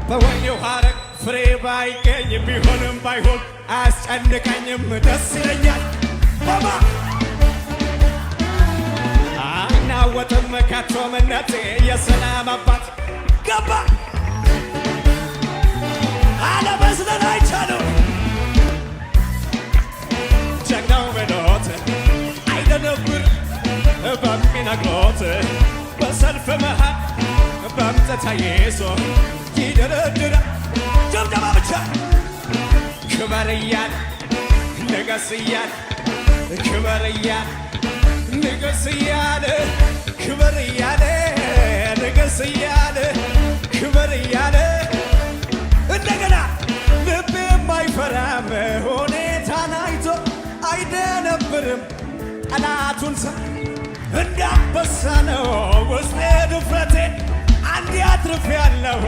በወኔው ሐረግ ፍሬ ባይገኝ ቢሆንም ባይሆን አያስጨንቀኝም ደስ ይለኛል ባባ አይናወጥም ከቶ እምነቴ የሰላም አባት ገባ አለመስለን አይቻልም ጀግናው በሎት አይደነብር በሚነግሮት በሰልፍ መሃል በምጠታ ይዞ ይደረድራ ጀብጀባ ብቻ ክበር እያለ ንገስ እያለ ክበር እያለ ንገስ እያለ ክበር እያለ ንገስ እያለ ክበር እያለ እንደገና ልብ የማይፈራም ሁኔታን አይቶ አይደነብርም ጠላቱን እንዳንበሳ ነው ውስጤ ድፍረቴ አንድ አትርፌያለሁ